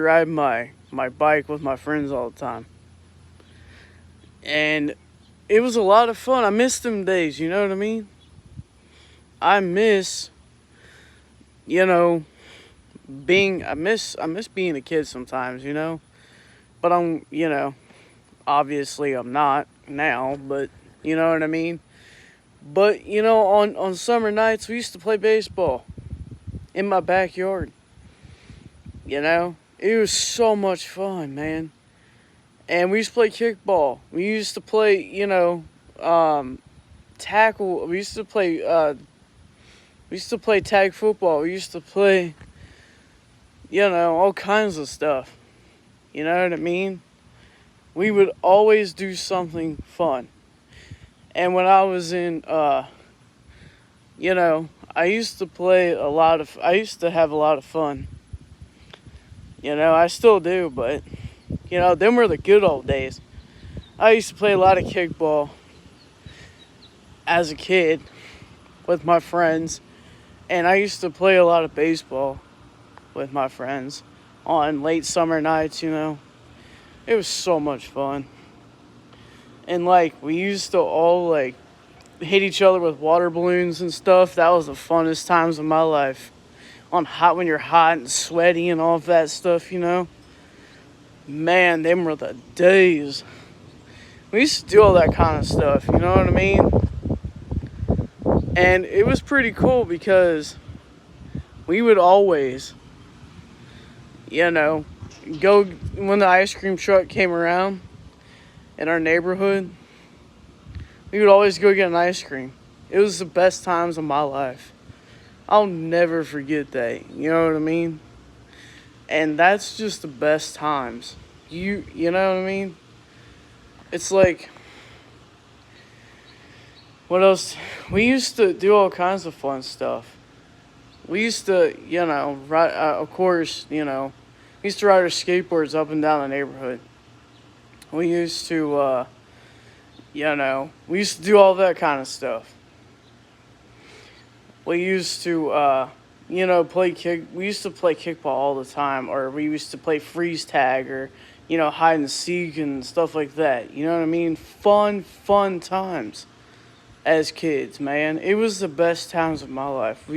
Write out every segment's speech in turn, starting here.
ride my bike with my friends all the time. And it was a lot of fun. I miss them days, you know what I mean? I miss, you know, I miss being a kid sometimes, you know? But obviously I'm not now, but you know what I mean? But on summer nights we used to play baseball in my backyard. It was so much fun, man. And we used to play kickball. We used to play, tackle. We used to play tag football. We used to play, all kinds of stuff. You know what I mean? We would always do something fun. And when I was in, I used to I used to have a lot of fun. I still do, but, them were the good old days. I used to play a lot of kickball as a kid with my friends, and I used to play a lot of baseball with my friends on late summer nights. It was so much fun. And, like, we used to all, like, hit each other with water balloons and stuff. That was the funnest times of my life. When you're hot and sweaty and all of that stuff. Man, them were the days. We used to do all that kind of stuff, you know what I mean? And it was pretty cool because we would always, go when the ice cream truck came around in our neighborhood. We would always go get an ice cream. It was the best times of my life. I'll never forget that. You know what I mean? And that's just the best times. You know what I mean? It's like, what else? We used to do all kinds of fun stuff. We used to, ride, of course, we used to ride our skateboards up and down the neighborhood. We used to, we used to do all that kind of stuff. We used to, we used to play kickball all the time, or we used to play freeze tag, or, hide and seek and stuff like that. You know what I mean? Fun times as kids, man. It was the best times of my life.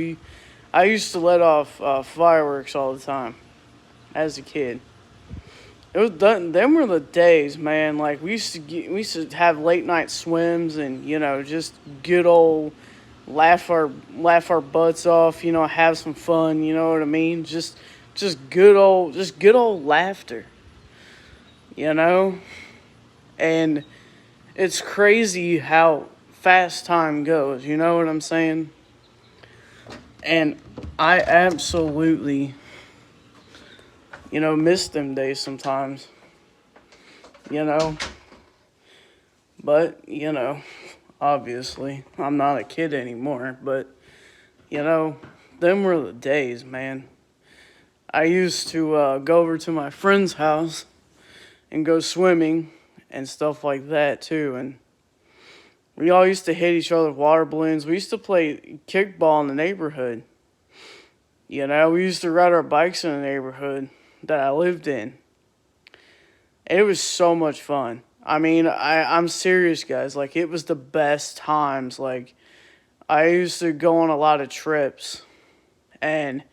I used to let off fireworks all the time as a kid. It was done. Them were the days, man. Like we used to have late night swims and just good old laugh our butts off. Have some fun. You know what I mean? Just good old laughter. You know, and it's crazy how fast time goes. You know what I'm saying? And I absolutely, miss them days sometimes. You know, but obviously, I'm not a kid anymore, but, them were the days, man. I used to go over to my friend's house and go swimming and stuff like that, too. And we all used to hit each other with water balloons. We used to play kickball in the neighborhood. We used to ride our bikes in the neighborhood that I lived in. And it was so much fun. I mean, I'm serious, guys. Like, it was the best times. Like, I used to go on a lot of trips. And,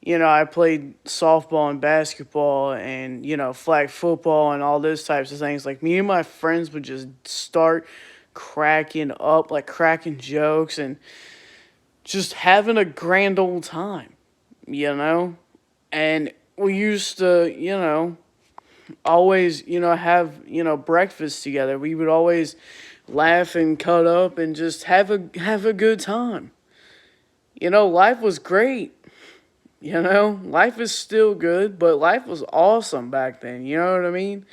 I played softball and basketball and, flag football and all those types of things. Like, me and my friends would just start cracking up, like cracking jokes and just having a grand old time. And we used to, always, have, breakfast together. We would always laugh and cut up and just have a good time. Life was great. Life is still good, but life was awesome back then. You know what I mean?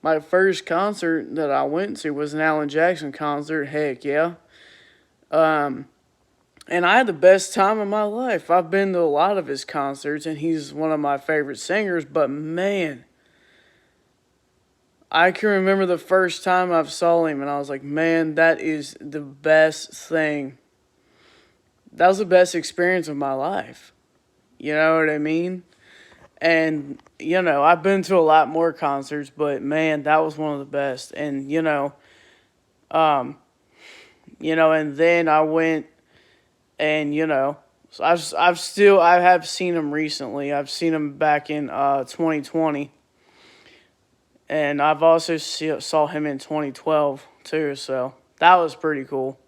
My first concert that I went to was an Alan Jackson concert. Heck yeah. And I had the best time of my life. I've been to a lot of his concerts, and he's one of my favorite singers. But man, I can remember the first time I saw him, and I was like, man, that is the best thing. That was the best experience of my life. You know what I mean? And, I've been to a lot more concerts, but man, that was one of the best. And, um, and then I went and, so I have seen him recently. I've seen him back in 2020. And I've also saw him in 2012 too, so that was pretty cool.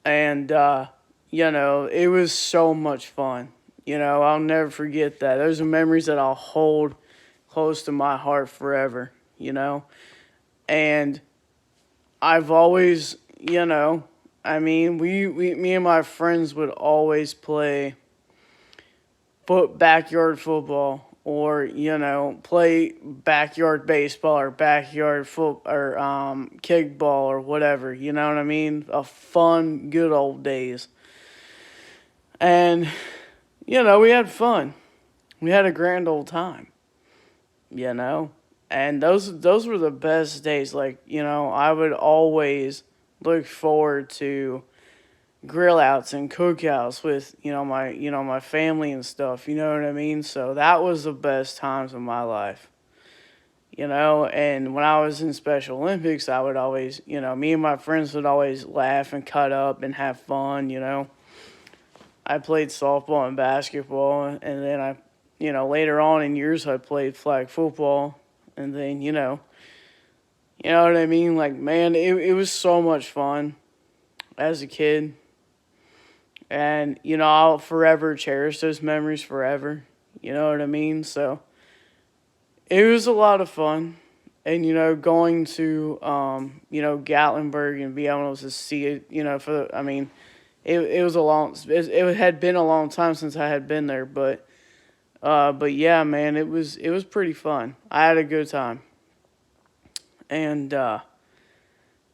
And, it was so much fun. I'll never forget that. Those are memories that I'll hold close to my heart forever, And I've always, me and my friends would always play backyard football or, play backyard baseball or backyard foot or kickball or whatever, you know what I mean? A fun, good old days. And, we had fun. We had a grand old time, And those were the best days. Like, I would always look forward to grill outs and cookouts with my family and stuff, you know what I mean? So that was the best times of my life. And when I was in Special Olympics, I would always, me and my friends would always laugh and cut up and have fun. I played softball and basketball, and then later on in years I played flag football, and then you know what I mean? Like, man, it was so much fun as a kid. And, I'll forever cherish those memories forever. You know what I mean? So, it was a lot of fun. And, going to, Gatlinburg and be able to see it, it was it had been a long time since I had been there. But yeah, man, it was pretty fun. I had a good time. And,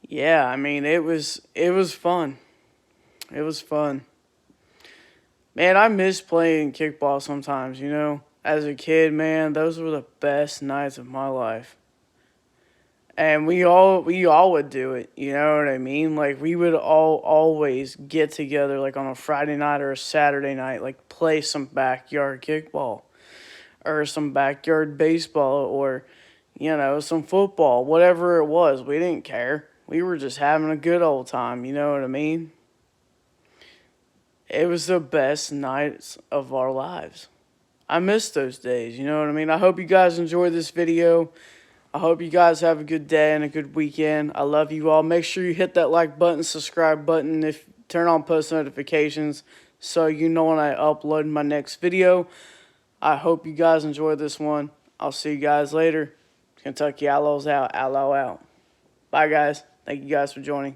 yeah, it was fun. It was fun. Man, I miss playing kickball sometimes, As a kid, man, those were the best nights of my life. And we all would do it, you know what I mean? Like, we would all always get together, like, on a Friday night or a Saturday night, like, play some backyard kickball or some backyard baseball or, some football, whatever it was. We didn't care. We were just having a good old time, you know what I mean? It was the best nights of our lives. I miss those days, you know what I mean? I hope you guys enjoyed this video. I hope you guys have a good day and a good weekend. I love you all. Make sure you hit that like button, subscribe button, turn on post notifications so you know when I upload my next video. I hope you guys enjoyed this one. I'll see you guys later. Kentucky Outlaws out. Outlaw out. Bye, guys. Thank you guys for joining.